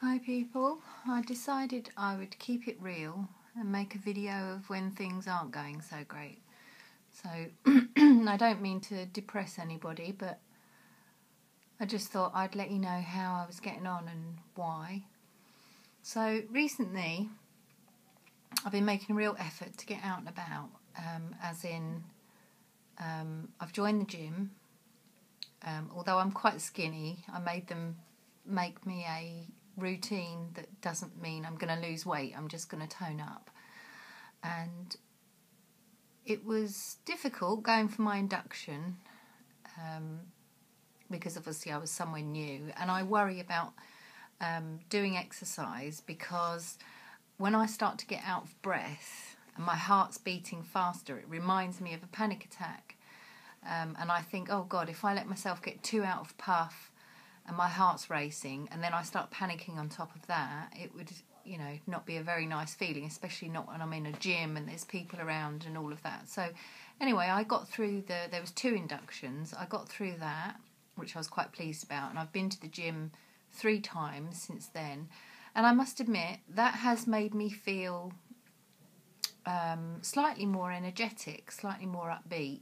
Hi people, I decided I would keep it real and make a video of when things aren't going so great. So I don't mean to depress anybody, but I just thought I'd let you know how I was getting on and why. So recently I've been making a real effort to get out and about, I've joined the gym. Although I'm quite skinny, I made them make me a routine that doesn't mean I'm going to lose weight. I'm just going to tone up. And it was difficult going for my induction because obviously I was somewhere new, and I worry about doing exercise because when I start to get out of breath and my heart's beating faster, it reminds me of a panic attack. And I think, oh God, if I let myself get too out of puff and my heart's racing and then I start panicking on top of that, it would, not be a very nice feeling, especially not when I'm in a gym and there's people around and all of that. So anyway, I got through there was 2 inductions. I got through that, which I was quite pleased about, and I've been to the gym 3 times since then. And I must admit, that has made me feel slightly more energetic, slightly more upbeat.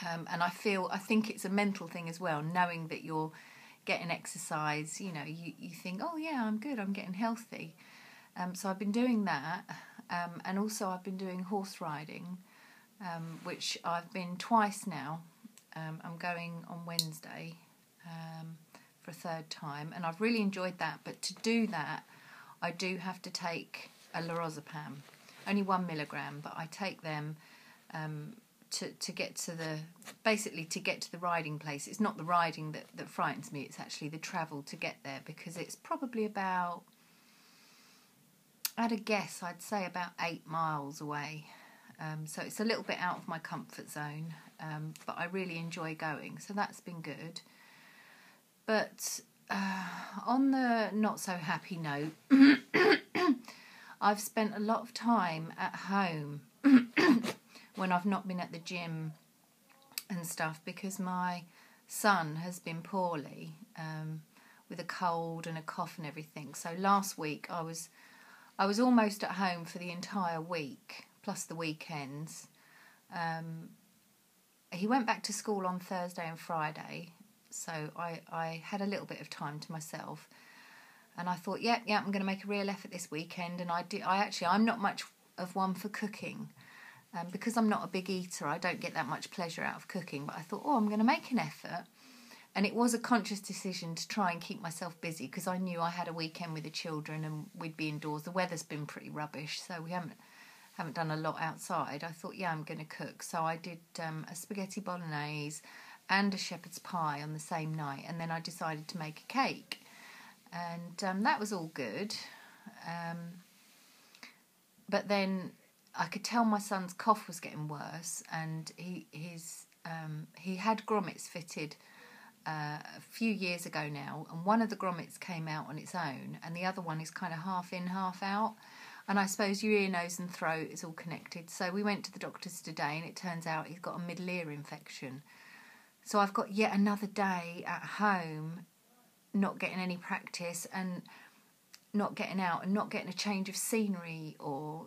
And I think it's a mental thing as well, knowing that you're getting exercise. You think, oh yeah, I'm good, I'm getting healthy. So I've been doing that, and also I've been doing horse riding, which I've been twice now. I'm going on Wednesday for a 3rd time, and I've really enjoyed that. But to do that, I do have to take a lorazepam, only 1 milligram, but I take them to get to the riding place. It's not the riding that frightens me, it's actually the travel to get there, because it's probably about, at a guess, I'd say about 8 miles away. So it's a little bit out of my comfort zone, but I really enjoy going, so that's been good. But on the not so happy note, I've spent a lot of time at home when I've not been at the gym and stuff, because my son has been poorly with a cold and a cough and everything. So last week I was almost at home for the entire week, plus the weekends. He went back to school on Thursday and Friday, so I had a little bit of time to myself. And I thought, yeah, I'm going to make a real effort this weekend. And I'm not much of one for cooking. Because I'm not a big eater, I don't get that much pleasure out of cooking. But I thought, I'm going to make an effort. And it was a conscious decision to try and keep myself busy, because I knew I had a weekend with the children and we'd be indoors. The weather's been pretty rubbish, so we haven't done a lot outside. I thought, I'm going to cook. So I did a spaghetti bolognese and a shepherd's pie on the same night. And then I decided to make a cake. And that was all good. But then I could tell my son's cough was getting worse, and he had grommets fitted a few years ago now, and one of the grommets came out on its own, and the other one is kind of half in, half out. And I suppose your ear, nose and throat is all connected. So we went to the doctor's today, and it turns out he's got a middle ear infection. So I've got yet another day at home not getting any practice and not getting out and not getting a change of scenery, or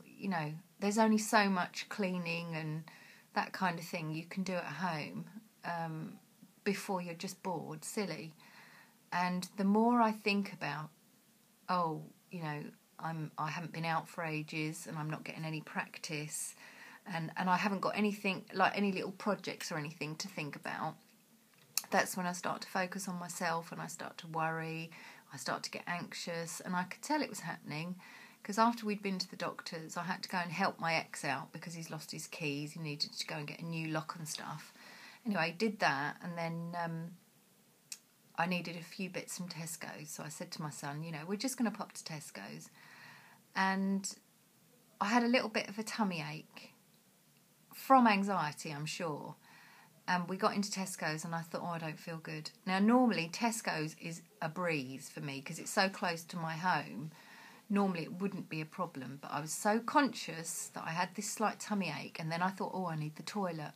there's only so much cleaning and that kind of thing you can do at home before you're just bored, silly. And the more I think about, I haven't been out for ages and I'm not getting any practice, and I haven't got anything, like any little projects or anything to think about, that's when I start to focus on myself and I start to worry. I start to get anxious, and I could tell it was happening because after we'd been to the doctors, I had to go and help my ex out because he's lost his keys. He needed to go and get a new lock and stuff. Anyway, I did that, and then I needed a few bits from Tesco's. So I said to my son, we're just going to pop to Tesco's. And I had a little bit of a tummy ache from anxiety, I'm sure. And we got into Tesco's and I thought, I don't feel good. Now, normally Tesco's is a breeze for me because it's so close to my home. Normally it wouldn't be a problem, but I was so conscious that I had this slight tummy ache, and then I thought, I need the toilet.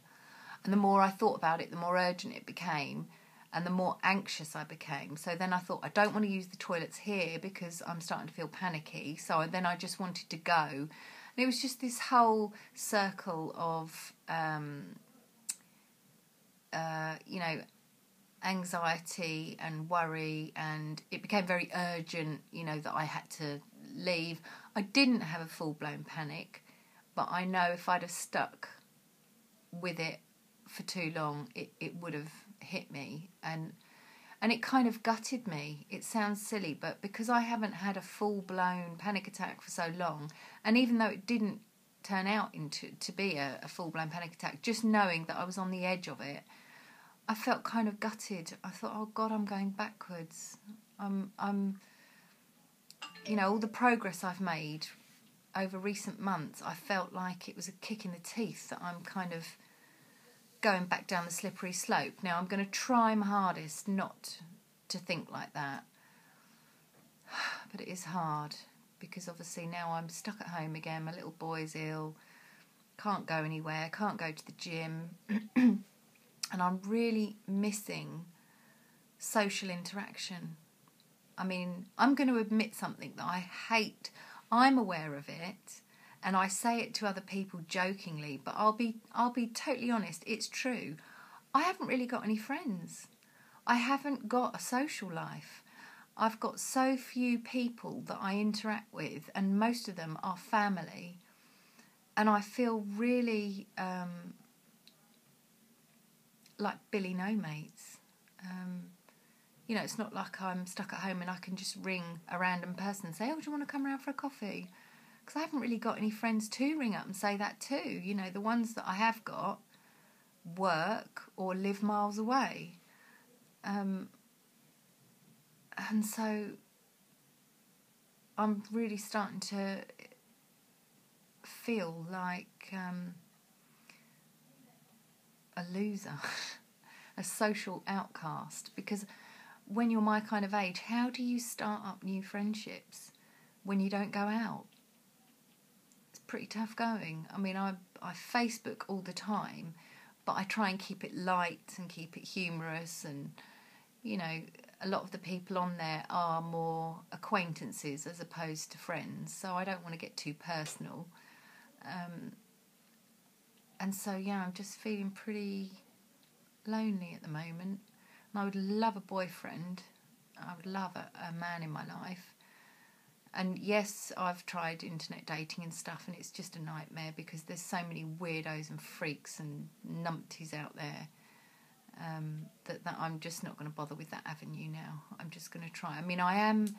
And the more I thought about it, the more urgent it became. and the more anxious I became. So then I thought, I don't want to use the toilets here because I'm starting to feel panicky. So then I just wanted to go. And it was just this whole circle of, you know, anxiety and worry, and it became very urgent, you know, that I had to leave. I didn't have a full-blown panic, but I know if I'd have stuck with it for too long, it would have hit me, and it kind of gutted me. It sounds silly, but because I haven't had a full-blown panic attack for so long, and even though it didn't turn out to be a full-blown panic attack, just knowing that I was on the edge of it, I felt kind of gutted. I thought, oh God, I'm going backwards. I'm you know, all the progress I've made over recent months, I felt like it was a kick in the teeth that I'm kind of going back down the slippery slope. Now, I'm going to try my hardest not to think like that. But it is hard because obviously now I'm stuck at home again. My little boy's ill, can't go anywhere, can't go to the gym. And I'm really missing social interaction. I mean, I'm going to admit something that I hate. I'm aware of it, and I say it to other people jokingly, but I'll be totally honest, it's true. I haven't really got any friends. I haven't got a social life. I've got so few people that I interact with, and most of them are family. And I feel really like Billy No Mates. You know, it's not like I'm stuck at home and I can just ring a random person and say, oh, do you want to come around for a coffee? Because I haven't really got any friends to ring up and say that to. You know, the ones that I have got work or live miles away. And so I'm really starting to feel like a loser, a social outcast, because when you're my kind of age, how do you start up new friendships when you don't go out? It's pretty tough going. I mean, I Facebook all the time, but I try and keep it light and keep it humorous, and, you know, a lot of the people on there are more acquaintances as opposed to friends, so I don't want to get too personal. And so, yeah, I'm just feeling pretty lonely at the moment. And I would love a boyfriend. I would love a man in my life. And yes, I've tried internet dating and stuff, and it's just a nightmare because there's so many weirdos and freaks and numpties out there that I'm just not going to bother with that avenue now. I'm just going to try. I mean, I am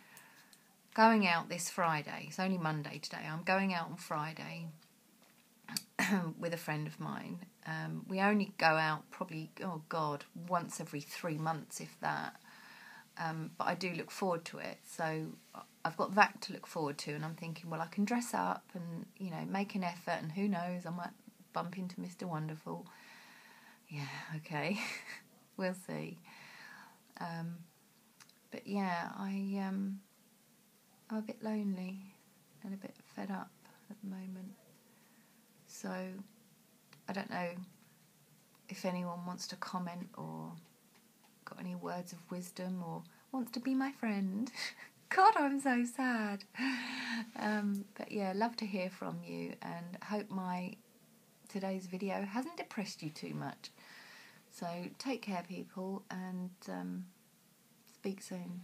going out this Friday. It's only Monday today. I'm going out on Friday with a friend of mine. We only go out probably, oh God, once every 3 months, if that. But I do look forward to it. So I've got that to look forward to, and I'm thinking, well, I can dress up and, you know, make an effort, and who knows, I might bump into Mr. Wonderful. Yeah, okay. We'll see. But yeah, I'm a bit lonely and a bit fed up at the moment. So I don't know if anyone wants to comment or got any words of wisdom or wants to be my friend. God, I'm so sad. But yeah, love to hear from you, and hope today's video hasn't depressed you too much. So take care, people, and speak soon.